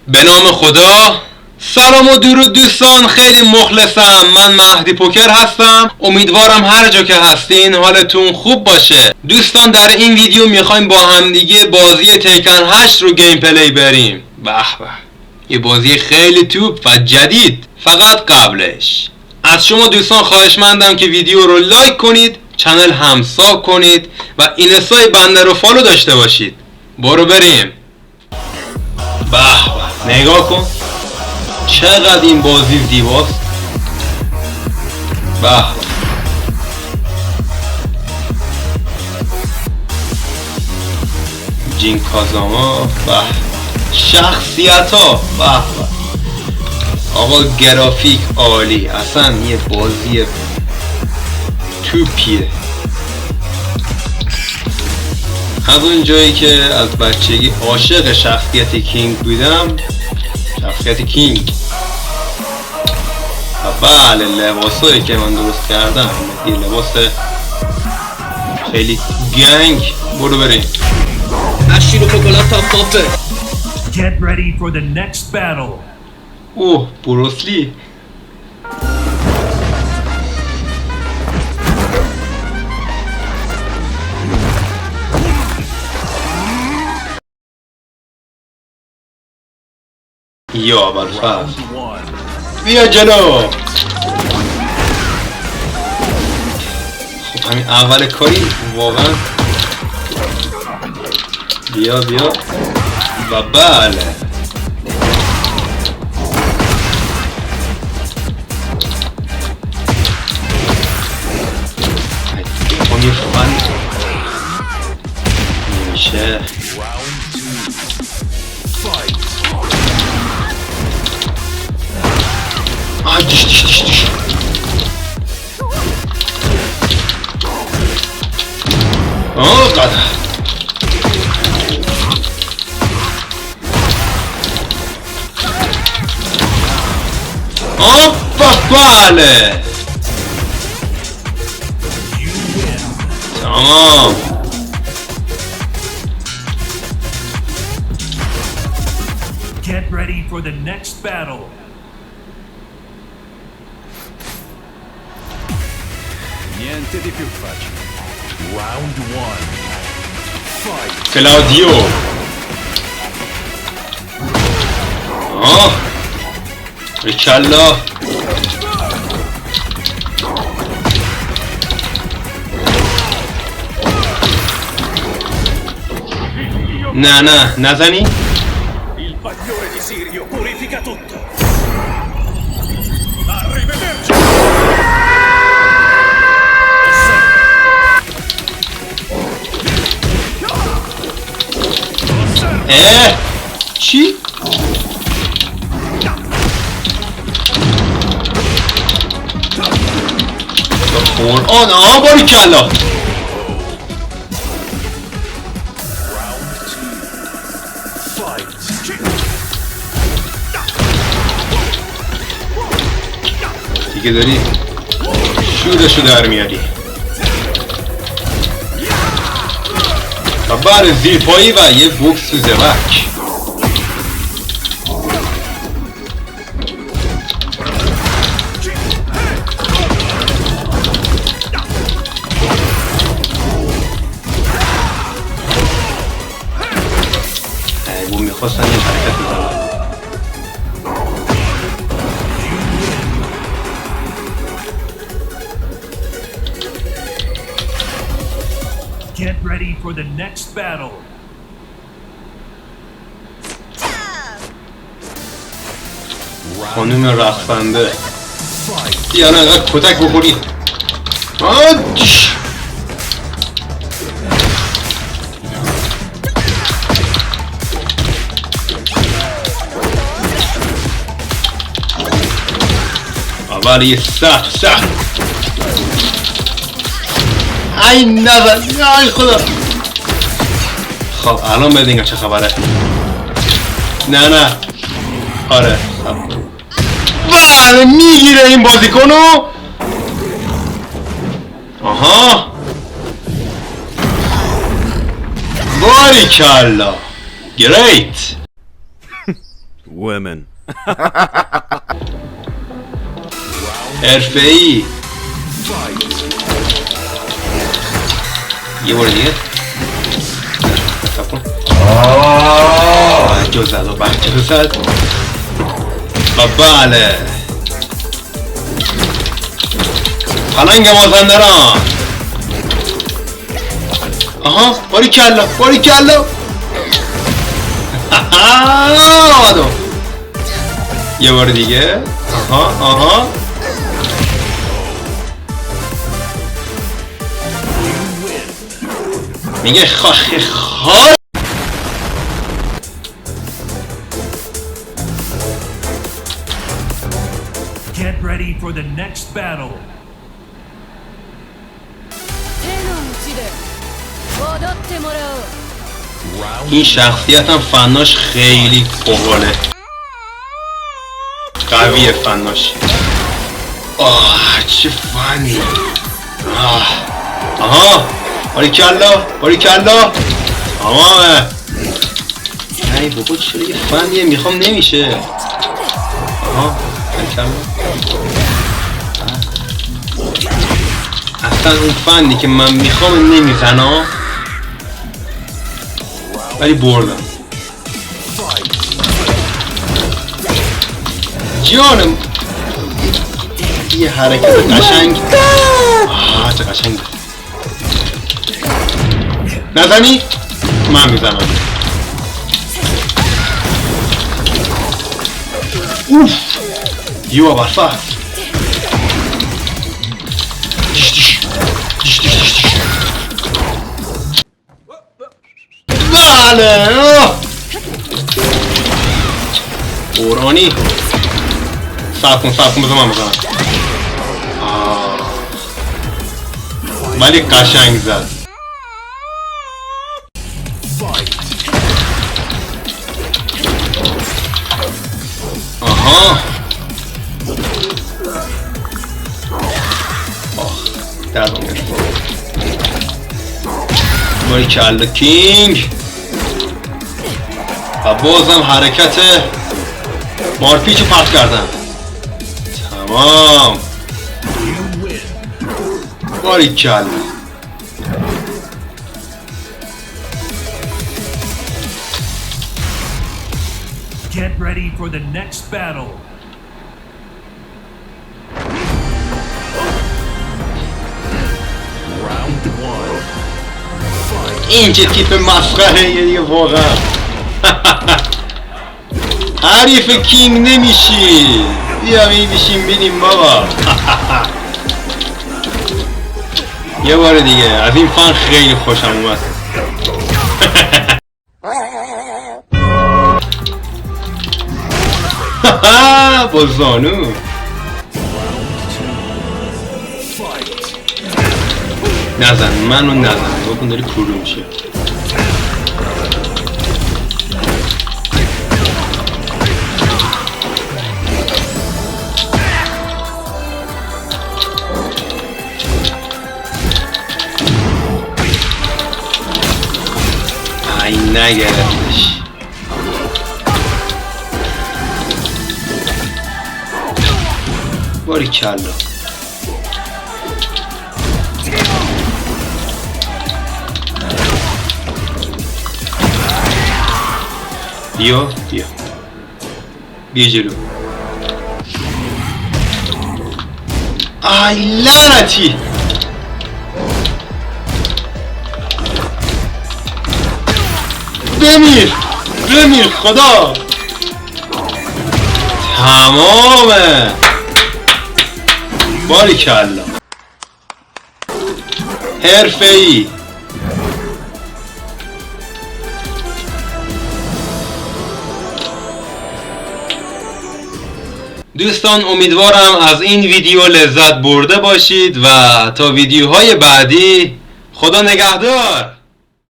به نام خدا. سلام و درود دوستان، خیلی مخلصم. من مهدی پوکر هستم. امیدوارم هر جا که هستین حالتون خوب باشه. دوستان در این ویدیو میخوایم با همدیگه بازی تیکن 8 رو گیم پلی بریم. به به، یه بازی خیلی توپ و جدید. فقط قبلش از شما دوستان خواهشمندم که ویدیو رو لایک کنید، چنل همساب کنید و اینستای بنده رو فالو داشته باشید. برو بریم. به به، نگاه کن چقدر این بازی زیباست. به جین کازاما، به شخصیت ها، به به آقا گرافیک عالی، اصلا یه بازی توپیه. از اون جایی که از بچگی عاشق شخصیت کینگ بودم، شخصیت کینگ و بله لباسایی که من درست کردم یه لباس خیلی گنگ. برو بریم. Get ready for the next battle. اوه بروسلی. یا ابوالفضل بیا جلو. خب همین اول کاری واقعا. بیا بیا و بله یه فن نمیشه. دیش دیش دیش دیش. قدر بله تمام. Get ready for the next battle. Niente di più facile. Round 1. Fight. کلاودیو. ریکالا. نه نزنی. Il bagliore di Sirio purifica tutto. Arrivederci. چی؟ قرآن باریکلا. دیگه داری شورشو در میاری و بعد زیر پایی و یه بوکس تو زبک. ایگو میخواستن یه حرکت بزنن. Get ready for the next battle. خانوم رقصنده. بیا نه اینقدر کتک بخوری. اول یه سخت ای نزد. ای خدا. خب الان بدینگم چه خبره. نه آره بله میگیره این بازیکنو. آها باریکلا گریت. Women. حرفه‌ای. یه بار دیگه جو زد و بچه زد و بله پلنگ مازندران. آها باری کلا باری کلا یه بار دیگه. آها آها میگه خاخ خار. Get ready for the next battle. 手の内で踊ってもらおう این شخصیت هم فناش خیلی باحاله، قویه فناش. چه فنی. آها باریکلا باریکلا تمامه. ای بابا چرا یه فنیه میخوام نمیشه. آها باریکلا. اصلا اون فنی که من میخوام نمیزنم ولی بردم. جانم یه حرکت قشنگ. چه قشنگ. نزنی؟ من میزنم. اوف یو وسط. بله قرآنی. صبر کن بذار من بزنم. ولی قشنگ زد. آها دردم گرفت. باریکلا کینگ. و بازم حرکت مارپیچ رو پرت کردم. تمام باریکلا. Get ready for the next battle. Round one. این چه تیپ مسخره یه دیگه واقعا. حریف کینگ نمیشی. بیا میشیم بینیم بابا. یه بار دیگه. از این فن خیلی خوشم اومد. با زانو. نزن منو نزن بکن داری کورو میشه. ای نگرفتش. باریکلا. بیا جلو. ای لعنتی. بمیر خدا. تمامه. باریکلا. حرفه‌ای. دوستان امیدوارم از این ویدیو لذت برده باشید و تا ویدیوهای بعدی خدا نگهدار.